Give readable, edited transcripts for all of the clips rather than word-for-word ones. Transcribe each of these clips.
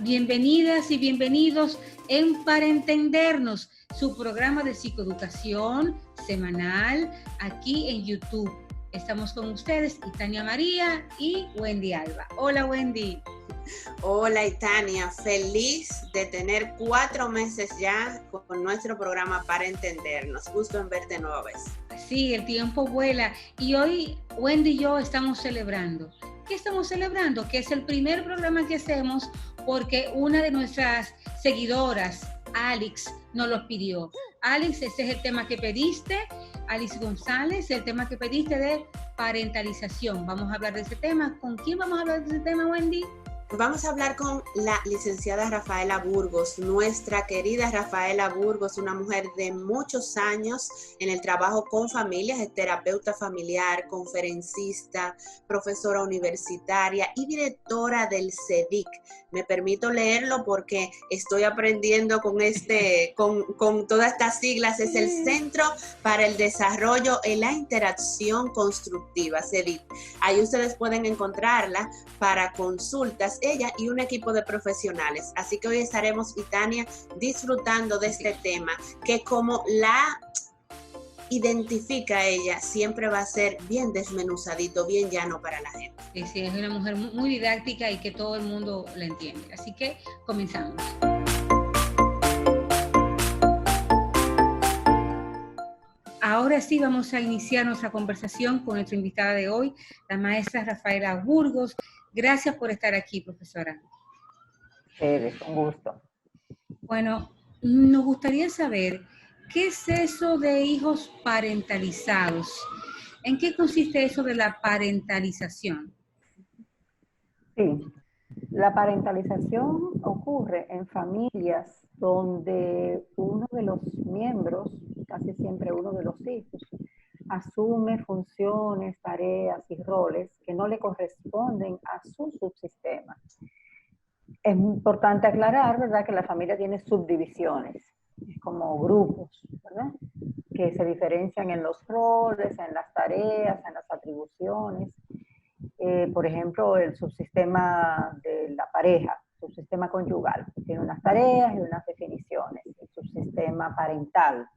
Bienvenidas y bienvenidos en Para Entendernos, su programa de psicoeducación semanal aquí en YouTube. Estamos con ustedes, Itania María y Wendy Alba. Hola, Wendy. Hola, Itania. Feliz de tener 4 meses ya con nuestro programa Para Entendernos. Gusto en verte nueva vez. Sí, el tiempo vuela. Y hoy Wendy y yo estamos celebrando. ¿Qué estamos celebrando? Que es el primer programa que hacemos porque una de nuestras seguidoras, Alex, nos lo pidió. Alex, este es el tema que pediste. Alex González, el tema que pediste de parentalización. Vamos a hablar de ese tema. ¿Con quién vamos a hablar de ese tema, Wendy? Vamos a hablar con la licenciada Rafaela Burgos, nuestra querida Rafaela Burgos, una mujer de muchos años en el trabajo con familias, es terapeuta familiar, conferencista, profesora universitaria y directora del CEDIC. Me permito leerlo porque estoy aprendiendo con todas estas siglas. Es el Centro para el Desarrollo y la Interacción Constructiva, CEDIC. Ahí ustedes pueden encontrarla para consultas, ella y un equipo de profesionales. Así que hoy estaremos, Itania, disfrutando de este tema, que como la identifica ella, siempre va a ser bien desmenuzadito, bien llano para la gente. Sí, es una mujer muy didáctica y que todo el mundo la entiende. Así que comenzamos. Ahora sí vamos a iniciar nuestra conversación con nuestra invitada de hoy, la maestra Rafaela Burgos. Gracias por estar aquí, profesora. Un gusto. Bueno, nos gustaría saber, ¿qué es eso de hijos parentalizados? ¿En qué consiste eso de la parentalización? Sí, la parentalización ocurre en familias donde uno de los miembros, casi siempre uno de los hijos, asume funciones, tareas y roles que no le corresponden a su subsistema. Es importante aclarar, ¿verdad?, que la familia tiene subdivisiones, como grupos, ¿verdad?, que se diferencian en los roles, en las tareas, en las atribuciones. Por ejemplo, el subsistema de la pareja, subsistema conyugal, tiene unas tareas y unas definiciones. El subsistema parental,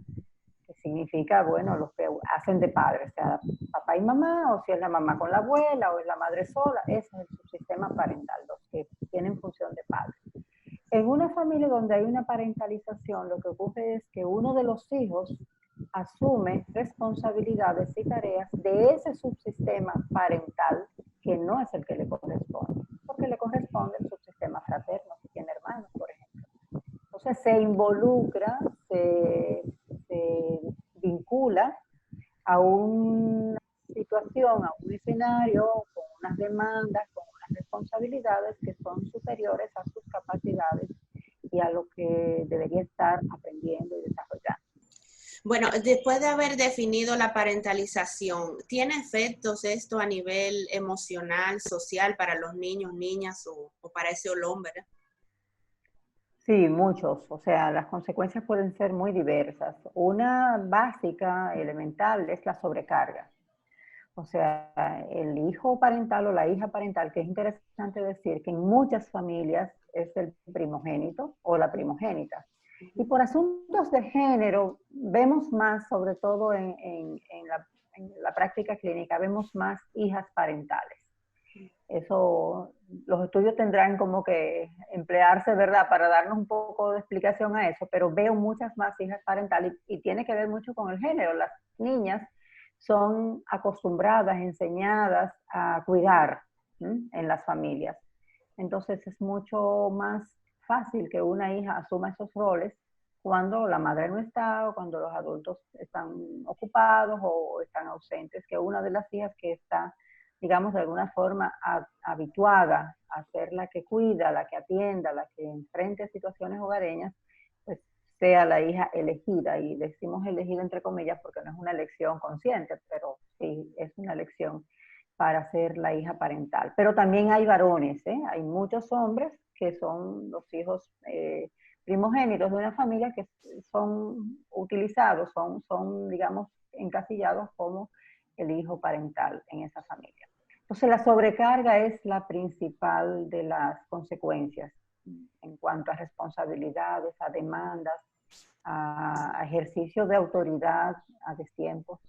que significa, bueno, los que hacen de padres, sea papá y mamá, o si es la mamá con la abuela, o es la madre sola, ese es el subsistema parental, los que tienen función de padre. En una familia donde hay una parentalización, lo que ocurre es que uno de los hijos asume responsabilidades y tareas de ese subsistema parental que no es el que le corresponde, porque le corresponde el subsistema fraterno, si tiene hermanos, por ejemplo. Entonces se involucra, se vincula a una situación, a un escenario con unas demandas, con unas responsabilidades que son superiores a sus capacidades y a lo que debería estar aprendiendo y desarrollando. Bueno, después de haber definido la parentalización, ¿tiene efectos esto a nivel emocional, social para los niños, niñas o para ese olón, verdad? Sí, muchos. O sea, las consecuencias pueden ser muy diversas. Una básica, elemental, es la sobrecarga. O sea, el hijo parental o la hija parental, que es interesante decir que en muchas familias es el primogénito o la primogénita. Y por asuntos de género, vemos más, sobre todo en la práctica clínica, vemos más hijas parentales. Eso, los estudios tendrán como que emplearse, ¿verdad?, para darnos un poco de explicación a eso, pero veo muchas más hijas parentales y tiene que ver mucho con el género. Las niñas son acostumbradas, enseñadas a cuidar en las familias. Entonces es mucho más fácil que una hija asuma esos roles cuando la madre no está o cuando los adultos están ocupados o están ausentes, que una de las hijas que está, digamos, de alguna forma habituada a ser la que cuida, la que atienda, la que enfrente situaciones hogareñas, pues sea la hija elegida. Y decimos elegida entre comillas porque no es una elección consciente, pero sí es una elección para ser la hija parental. Pero también hay varones, hay muchos hombres que son los hijos primogénitos de una familia que son utilizados, son digamos, encasillados como el hijo parental en esa familia. Entonces la sobrecarga es la principal de las consecuencias en cuanto a responsabilidades, a demandas, a ejercicio de autoridad, a destiempo.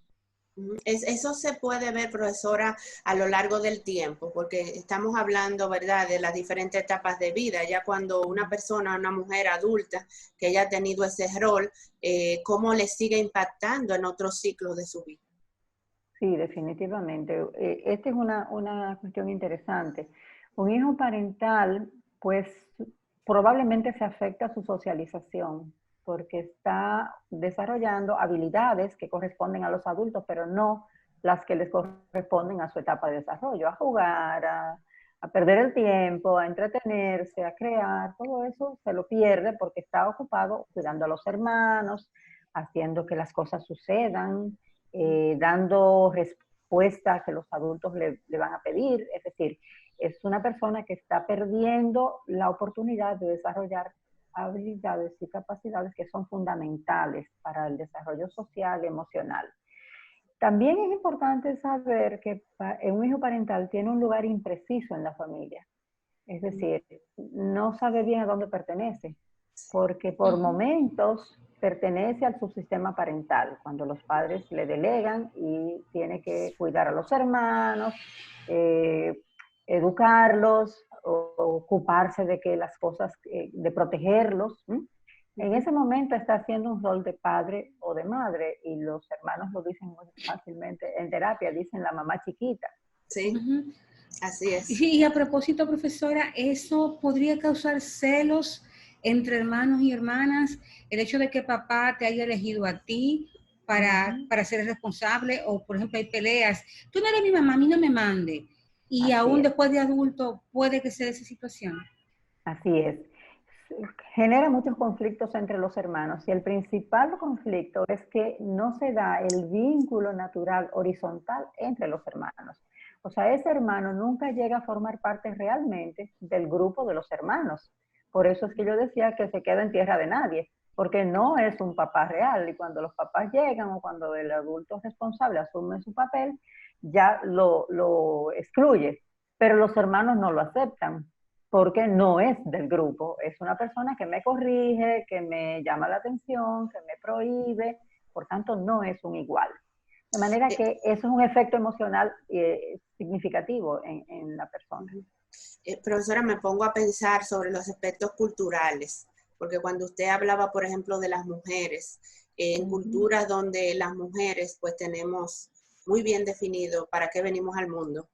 Eso se puede ver, profesora, a lo largo del tiempo, porque estamos hablando, ¿verdad?, de las diferentes etapas de vida. Ya cuando una persona, una mujer adulta, que haya tenido ese rol, ¿cómo le sigue impactando en otros ciclos de su vida? Sí, definitivamente. Esta es una cuestión interesante. Un hijo parental, pues probablemente se afecta a su socialización, porque está desarrollando habilidades que corresponden a los adultos, pero no las que les corresponden a su etapa de desarrollo, a jugar, a perder el tiempo, a entretenerse, a crear, todo eso se lo pierde porque está ocupado cuidando a los hermanos, haciendo que las cosas sucedan, dando respuesta que los adultos le van a pedir. Es decir, es una persona que está perdiendo la oportunidad de desarrollar habilidades y capacidades que son fundamentales para el desarrollo social y emocional. También es importante saber que un hijo parental tiene un lugar impreciso en la familia. Es decir, no sabe bien a dónde pertenece, porque por momentos pertenece al subsistema parental, cuando los padres le delegan y tiene que cuidar a los hermanos, educarlos, o ocuparse de que las cosas, de protegerlos. En ese momento está haciendo un rol de padre o de madre, y los hermanos lo dicen muy fácilmente en terapia, dicen la mamá chiquita. Sí, así es. Y a propósito, profesora, ¿eso podría causar celos entre hermanos y hermanas? El hecho de que papá te haya elegido a ti para ser responsable, o por ejemplo hay peleas, tú no eres mi mamá, a mí no me mande, y Así aún es. después de adulto puede que sea esa situación. Así es. Genera muchos conflictos entre los hermanos, y el principal conflicto es que no se da el vínculo natural horizontal entre los hermanos. O sea, ese hermano nunca llega a formar parte realmente del grupo de los hermanos. Por eso es que yo decía que se queda en tierra de nadie, porque no es un papá real, y cuando los papás llegan o cuando el adulto responsable asume su papel, ya lo excluye, pero los hermanos no lo aceptan, porque no es del grupo, es una persona que me corrige, que me llama la atención, que me prohíbe, por tanto no es un igual. De manera que eso es un efecto emocional significativo en la persona. Profesora, me pongo a pensar sobre los aspectos culturales, porque cuando usted hablaba, por ejemplo, de las mujeres, en culturas donde las mujeres pues tenemos muy bien definido para qué venimos al mundo,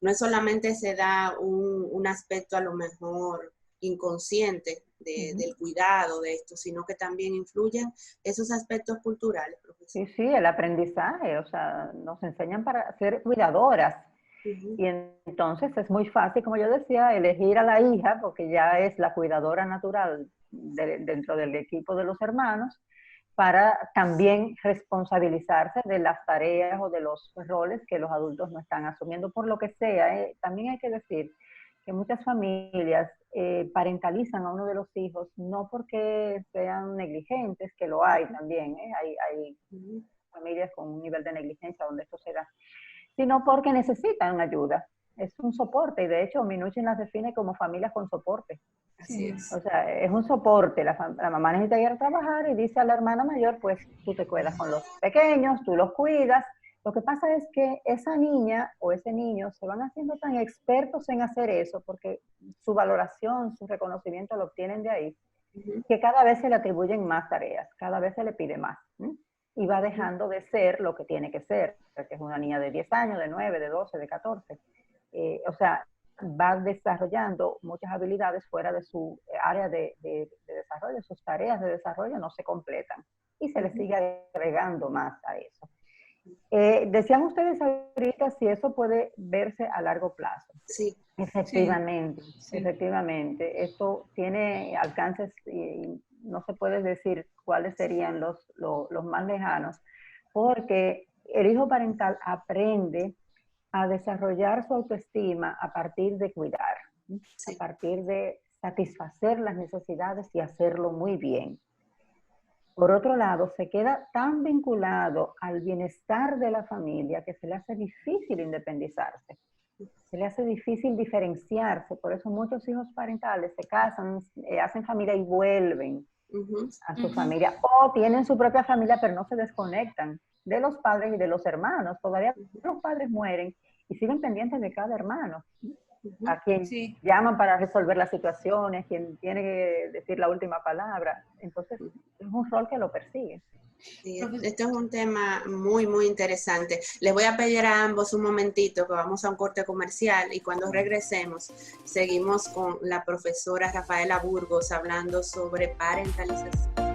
no es solamente se da un aspecto a lo mejor inconsciente del cuidado de esto, sino que también influyen esos aspectos culturales, profesor. Sí, sí, el aprendizaje, o sea, nos enseñan para ser cuidadoras. Y entonces es muy fácil, como yo decía, elegir a la hija, porque ya es la cuidadora natural dentro del equipo de los hermanos, para también responsabilizarse de las tareas o de los roles que los adultos no están asumiendo, por lo que sea. También hay que decir que muchas familias parentalizan a uno de los hijos no porque sean negligentes, que lo hay también, hay familias con un nivel de negligencia donde esto se da, sino porque necesitan ayuda. Es un soporte, y de hecho Minuchin las define como familias con soporte. Así es. O sea, es un soporte. La mamá necesita ir a trabajar y dice a la hermana mayor, pues tú te quedas con los pequeños, tú los cuidas. Lo que pasa es que esa niña o ese niño se van haciendo tan expertos en hacer eso, porque su valoración, su reconocimiento lo obtienen de ahí, que cada vez se le atribuyen más tareas, cada vez se le pide más. Y va dejando de ser lo que tiene que ser, que es una niña de 10 años, de 9, de 12, de 14. O sea, va desarrollando muchas habilidades fuera de su área de desarrollo, sus tareas de desarrollo no se completan y se le sigue agregando más a eso. Decían ustedes ahorita si eso puede verse a largo plazo. Sí. Efectivamente, sí. Efectivamente. Esto tiene alcances y no se puede decir cuáles serían los más lejanos, porque el hijo parental aprende a desarrollar su autoestima a partir de cuidar, a partir de satisfacer las necesidades y hacerlo muy bien. Por otro lado, se queda tan vinculado al bienestar de la familia que se le hace difícil independizarse. Se le hace difícil diferenciarse, por eso muchos hijos parentales se casan, hacen familia y vuelven a su familia, o tienen su propia familia pero no se desconectan de los padres y de los hermanos. Todavía los padres mueren y siguen pendientes de cada hermano, a quien llaman para resolver las situaciones, quien tiene que decir la última palabra. Entonces es un rol que lo persigue. Sí, este es un tema muy, muy interesante. Les voy a pedir a ambos un momentito que vamos a un corte comercial y cuando regresemos seguimos con la profesora Rafaela Burgos hablando sobre parentalización.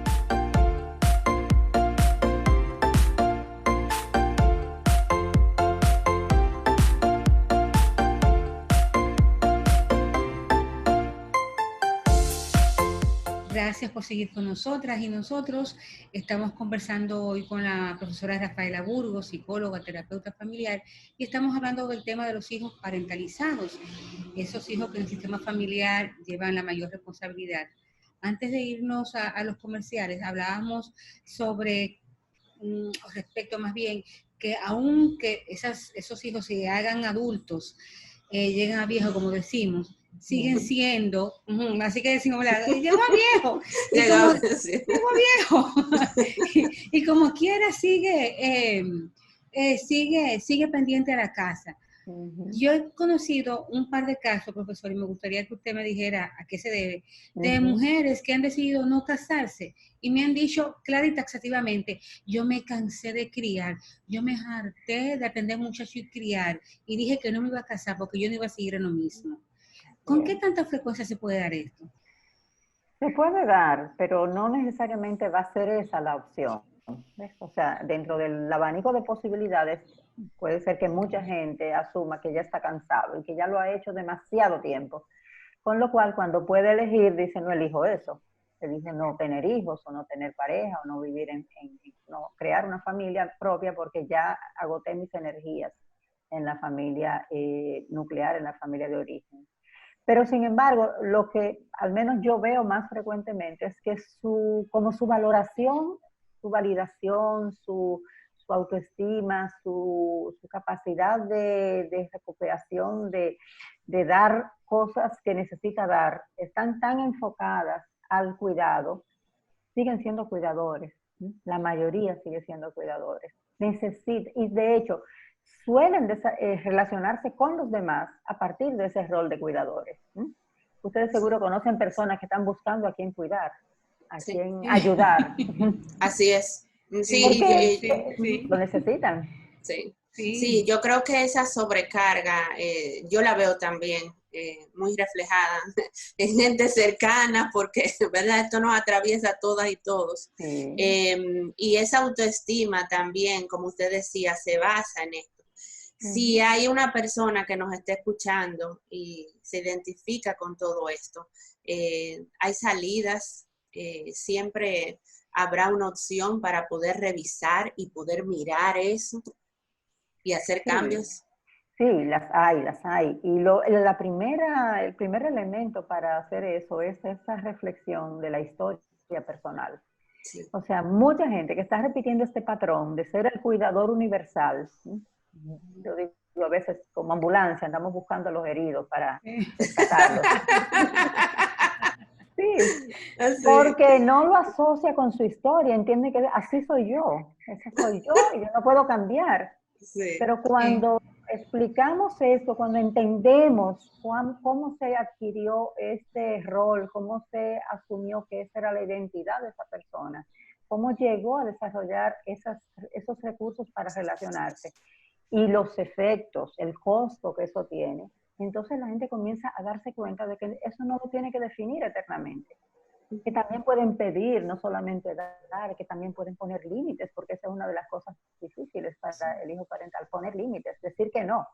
Gracias por seguir con nosotras y nosotros. Estamos conversando hoy con la profesora Rafaela Burgos, psicóloga, terapeuta familiar, y estamos hablando del tema de los hijos parentalizados, esos hijos que en el sistema familiar llevan la mayor responsabilidad. Antes de irnos a los comerciales, hablábamos sobre, respecto más bien, que aunque esos hijos se hagan adultos, lleguen a viejos, como decimos, siguen siendo, así que decimos, llegó a viejo, llegó a viejo, y como quiera sigue pendiente a la casa. Yo he conocido un par de casos, profesor, y me gustaría que usted me dijera a qué se debe, de mujeres que han decidido no casarse y me han dicho clara y taxativamente, yo me cansé de criar, yo me harté de atender muchachos y criar, y dije que no me iba a casar porque yo no iba a seguir en lo mismo. ¿Con qué tanta frecuencia se puede dar esto? Se puede dar, pero no necesariamente va a ser esa la opción. ¿Ves? O sea, dentro del abanico de posibilidades, puede ser que mucha gente asuma que ya está cansado y que ya lo ha hecho demasiado tiempo. Con lo cual, cuando puede elegir, dice, no elijo eso. Elige no tener hijos, o no tener pareja, o no vivir no crear una familia propia porque ya agoté mis energías en la familia nuclear, en la familia de origen. Pero sin embargo, lo que al menos yo veo más frecuentemente es que como su valoración, su validación, su autoestima, su capacidad de recuperación, de dar cosas que necesita dar, están tan enfocadas al cuidado, siguen siendo cuidadores. La mayoría sigue siendo cuidadores. Y de hecho, suelen relacionarse con los demás a partir de ese rol de cuidadores. Ustedes seguro conocen personas que están buscando a quién cuidar, a quién ayudar. Así es. Sí, lo necesitan. Sí, yo creo que esa sobrecarga, yo la veo también muy reflejada en gente cercana, porque, ¿verdad? Esto nos atraviesa a todas y todos. Sí. Y esa autoestima también, como usted decía, se basa en esto. Si hay una persona que nos está escuchando y se identifica con todo esto, hay salidas, siempre habrá una opción para poder revisar y poder mirar eso y hacer cambios. Sí, las hay. Y el primer elemento para hacer eso es esa reflexión de la historia personal. Sí. O sea, mucha gente que está repitiendo este patrón de ser el cuidador universal, yo digo a veces como ambulancia, andamos buscando a los heridos para rescatarlos. Sí, porque no lo asocia con su historia, entiende que así soy yo, esa soy yo y yo no puedo cambiar. Sí, pero cuando explicamos esto, cuando entendemos cómo se adquirió este rol, cómo se asumió que esa era la identidad de esa persona, cómo llegó a desarrollar esos recursos para relacionarse y los efectos, el costo que eso tiene, entonces la gente comienza a darse cuenta de que eso no lo tiene que definir eternamente. Que también pueden pedir, no solamente dar, que también pueden poner límites, porque esa es una de las cosas difíciles para el hijo parental, poner límites, decir que no,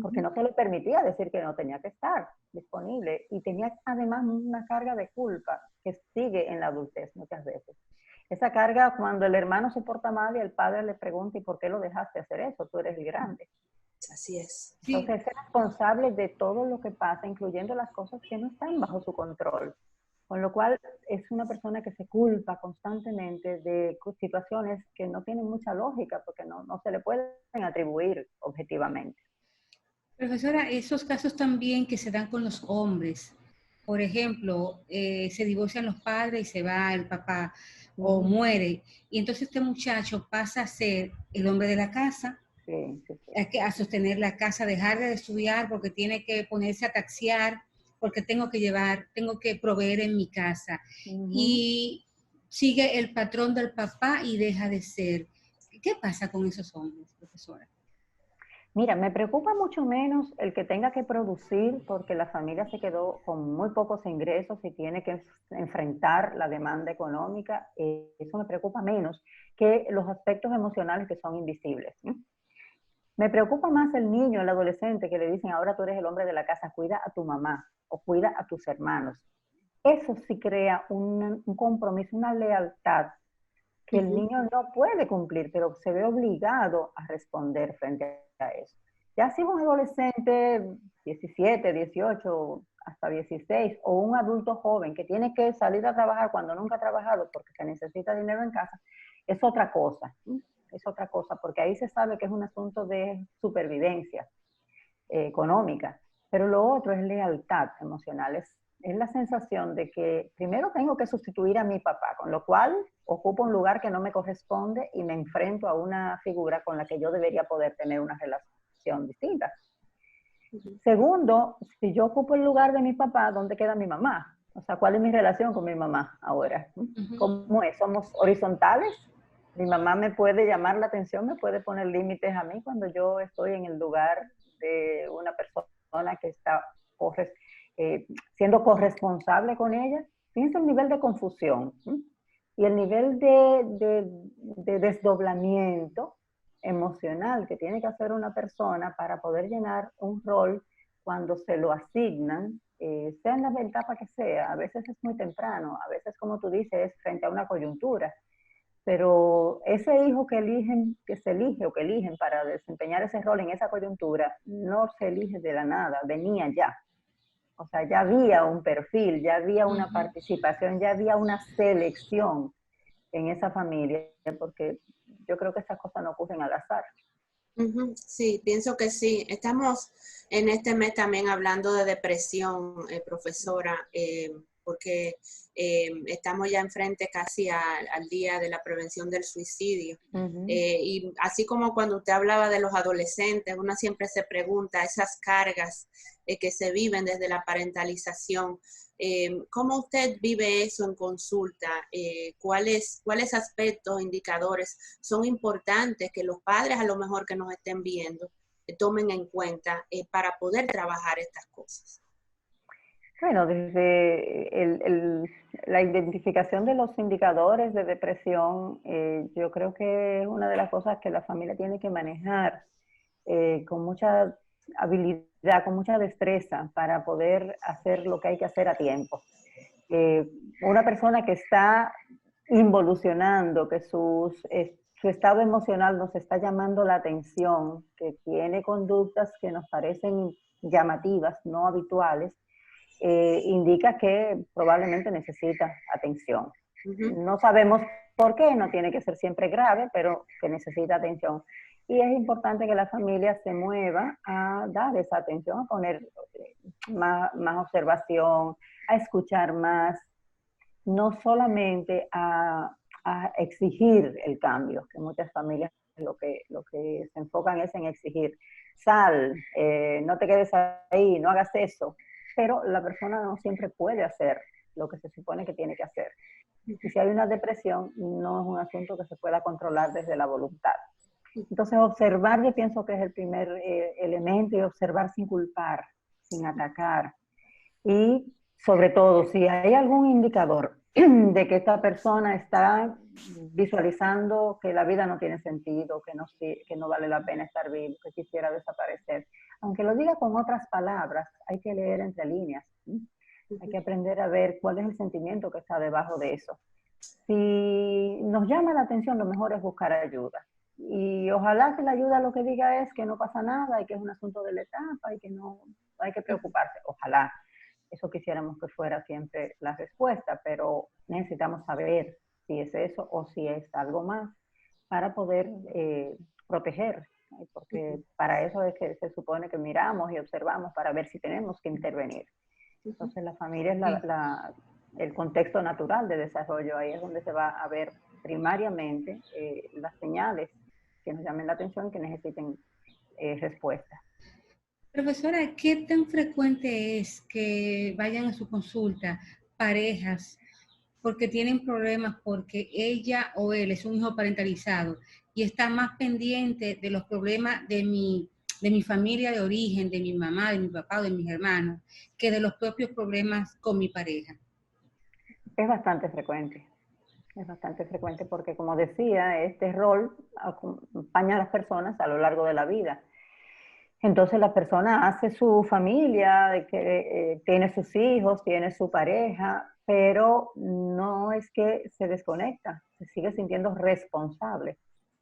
porque no se le permitía decir que no, tenía que estar disponible y tenía además una carga de culpa que sigue en la adultez muchas veces. Esa carga cuando el hermano se porta mal y el padre le pregunta, ¿y por qué lo dejaste hacer eso? Tú eres el grande. Así es. Entonces es responsable de todo lo que pasa, incluyendo las cosas que no están bajo su control. Con lo cual es una persona que se culpa constantemente de situaciones que no tienen mucha lógica porque no se le pueden atribuir objetivamente. Profesora, esos casos también que se dan con los hombres, por ejemplo, se divorcian los padres y se va el papá o muere, y entonces este muchacho pasa a ser el hombre de la casa, Sí, sí, sí. a sostener la casa, dejar de estudiar porque tiene que ponerse a taxiar, porque tengo que proveer en mi casa. Y sigue el patrón del papá y deja de ser. ¿Qué pasa con esos hombres, profesora? Mira, me preocupa mucho menos el que tenga que producir porque la familia se quedó con muy pocos ingresos y tiene que enfrentar la demanda económica. Eso me preocupa menos que los aspectos emocionales que son invisibles. Me preocupa más el niño, el adolescente que le dicen, ahora tú eres el hombre de la casa, cuida a tu mamá o cuida a tus hermanos. Eso sí crea un compromiso, una lealtad que el niño no puede cumplir, pero se ve obligado a responder frente a eso. Ya si un adolescente, 17, 18, hasta 16, o un adulto joven que tiene que salir a trabajar cuando nunca ha trabajado porque se necesita dinero en casa, es otra cosa. Es otra cosa, porque ahí se sabe que es un asunto de supervivencia económica, pero lo otro es lealtad emocional, es la sensación de que primero tengo que sustituir a mi papá, con lo cual ocupo un lugar que no me corresponde y me enfrento a una figura con la que yo debería poder tener una relación distinta. Segundo, si yo ocupo el lugar de mi papá, ¿dónde queda mi mamá? O sea, ¿cuál es mi relación con mi mamá ahora? ¿Cómo es? ¿Somos horizontales? Mi mamá me puede llamar la atención, me puede poner límites a mí cuando yo estoy en el lugar de una persona que está siendo corresponsable con ella. Fíjense el nivel de confusión y el nivel de desdoblamiento emocional que tiene que hacer una persona para poder llenar un rol cuando se lo asignan, sea en la etapa que sea. A veces es muy temprano, a veces, como tú dices, es frente a una coyuntura. Pero ese hijo que se elige o que eligen para desempeñar ese rol en esa coyuntura, no se elige de la nada, venía ya. O sea, ya había un perfil, ya había una participación, ya había una selección en esa familia, porque yo creo que esas cosas no ocurren al azar. Sí, pienso que sí. Estamos en este mes también hablando de depresión, profesora, porque estamos ya enfrente casi al día de la prevención del suicidio. Y así como cuando usted hablaba de los adolescentes, uno siempre se pregunta esas cargas que se viven desde la parentalización. ¿Cómo usted vive eso en consulta? ¿Cuáles aspectos, indicadores son importantes que los padres a lo mejor que nos estén viendo tomen en cuenta para poder trabajar estas cosas? Bueno, desde la identificación de los indicadores de depresión, yo creo que es una de las cosas que la familia tiene que manejar con mucha habilidad, con mucha destreza para poder hacer lo que hay que hacer a tiempo. Una persona que está involucionando, que su estado emocional nos está llamando la atención, que tiene conductas que nos parecen llamativas, no habituales, indica que probablemente necesita atención. No sabemos por qué, no tiene que ser siempre grave, pero que necesita atención. Y es importante que la familia se mueva a dar esa atención, a poner más observación, a escuchar más, no solamente a exigir el cambio, que muchas familias lo que se enfocan es en exigir. Sal, no te quedes ahí, no hagas eso. Pero la persona no siempre puede hacer lo que se supone que tiene que hacer. Y si hay una depresión, no es un asunto que se pueda controlar desde la voluntad. Entonces, observar yo pienso que es el primer elemento, y observar sin culpar, sin atacar. Y sobre todo, si hay algún indicador de que esta persona está visualizando que la vida no tiene sentido, que no vale la pena estar vivo, que quisiera desaparecer, aunque lo diga con otras palabras, hay que leer entre líneas. Hay que aprender a ver cuál es el sentimiento que está debajo de eso. Si nos llama la atención, lo mejor es buscar ayuda. Y ojalá que la ayuda lo que diga es que no pasa nada y que es un asunto de la etapa y que no hay que preocuparse. Ojalá. Eso quisiéramos que fuera siempre la respuesta, pero necesitamos saber si es eso o si es algo más para poder proteger porque para eso es que se supone que miramos y observamos para ver si tenemos que intervenir. Entonces la familia es el contexto natural de desarrollo, ahí es donde se va a ver primariamente las señales que nos llamen la atención, que necesiten respuesta. Profesora, ¿qué tan frecuente es que vayan a su consulta parejas porque tienen problemas porque ella o él es un hijo parentalizado y está más pendiente de los problemas de mi familia de origen, de mi mamá, de mi papá o de mis hermanos, que de los propios problemas con mi pareja? Es bastante frecuente. Es bastante frecuente porque, como decía, este rol acompaña a las personas a lo largo de la vida. Entonces la persona hace su familia, tiene sus hijos, tiene su pareja, pero no es que se desconecta, se sigue sintiendo responsable.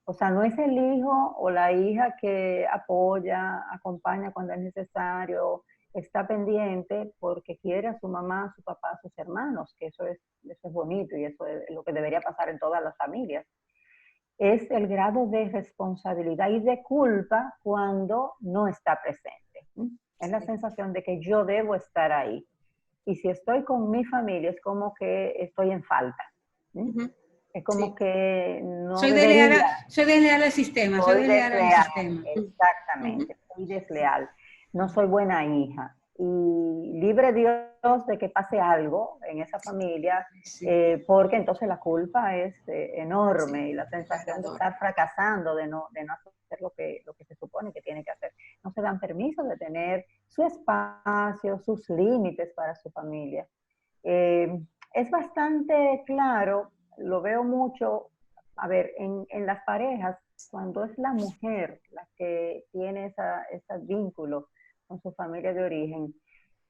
O sea, no es el hijo o la hija que apoya, acompaña cuando es necesario, está pendiente porque quiere a su mamá, a su papá, a sus hermanos, que eso es bonito y eso es lo que debería pasar en todas las familias. Es el grado de responsabilidad y de culpa cuando no está presente. Es la sensación de que yo debo estar ahí. Y si estoy con mi familia, es como que estoy en falta. Es como que no soy debería. desleal al sistema, soy desleal al sistema. Exactamente, soy desleal. No soy buena hija. Y libre Dios de que pase algo en esa familia, porque entonces la culpa es enorme y la sensación de estar fracasando, de no hacer lo que se supone que tiene que hacer. No se dan permiso de tener su espacio, sus límites para su familia. Es bastante claro, lo veo mucho, a ver, en las parejas, cuando es la mujer la que tiene ese vínculo con su familia de origen,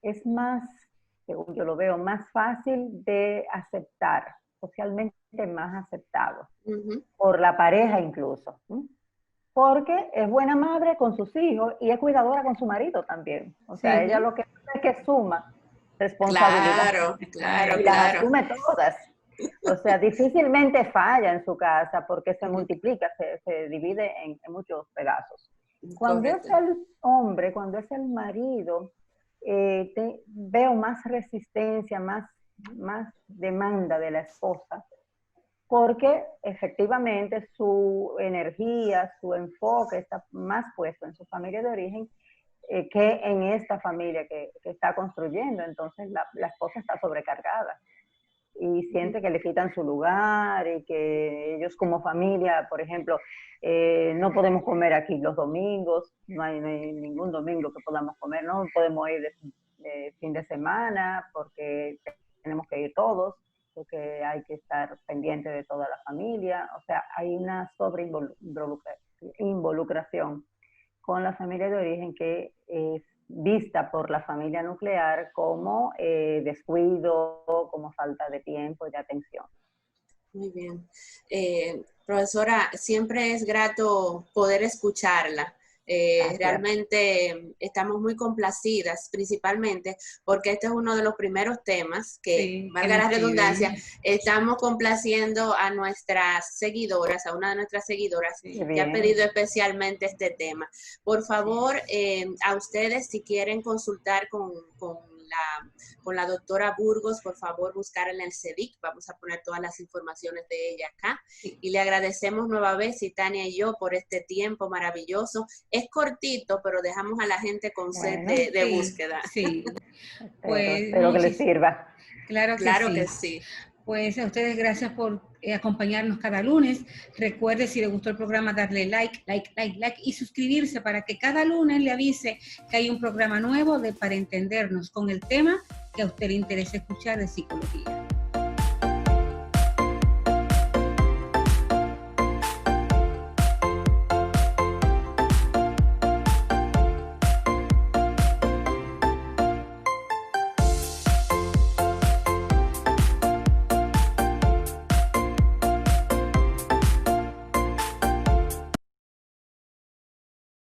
es más, según yo lo veo, más fácil de aceptar, socialmente más aceptado, por la pareja incluso, porque es buena madre con sus hijos y es cuidadora con su marido también. O sea, ella lo que hace es que suma responsabilidad. Claro. Y las asume todas. O sea, difícilmente falla en su casa porque se multiplica, se divide en muchos pedazos. Cuando es el hombre, cuando es el marido, veo más resistencia, más demanda de la esposa, porque efectivamente su energía, su enfoque está más puesto en su familia de origen que en esta familia que está construyendo. Entonces la esposa está sobrecargada y siente que le quitan su lugar y que ellos como familia, por ejemplo, no podemos comer aquí los domingos, no hay ningún domingo que podamos comer, no podemos ir de fin de semana porque tenemos que ir todos, porque hay que estar pendiente de toda la familia. O sea, hay una sobreinvolucración con la familia de origen que es vista por la familia nuclear como descuido, como falta de tiempo y de atención. Muy bien. Profesora, siempre es grato poder escucharla. Realmente estamos muy complacidas, principalmente porque este es uno de los primeros temas que, valga la redundancia, estamos complaciendo a nuestras seguidoras, a una de nuestras seguidoras que ha pedido especialmente este tema. Por favor, a ustedes, si quieren consultar con la doctora Burgos, por favor buscar en el CEDIC, vamos a poner todas las informaciones de ella acá, y le agradecemos nueva vez, Tania y yo, por este tiempo maravilloso. Es cortito, pero dejamos a la gente con sed de búsqueda. Sí, espero que les sirva. Claro que sí. Pues a ustedes gracias por acompañarnos cada lunes. Recuerde, si le gustó el programa, darle like y suscribirse para que cada lunes le avise que hay un programa nuevo para entendernos con el tema que a usted le interesa escuchar de psicología.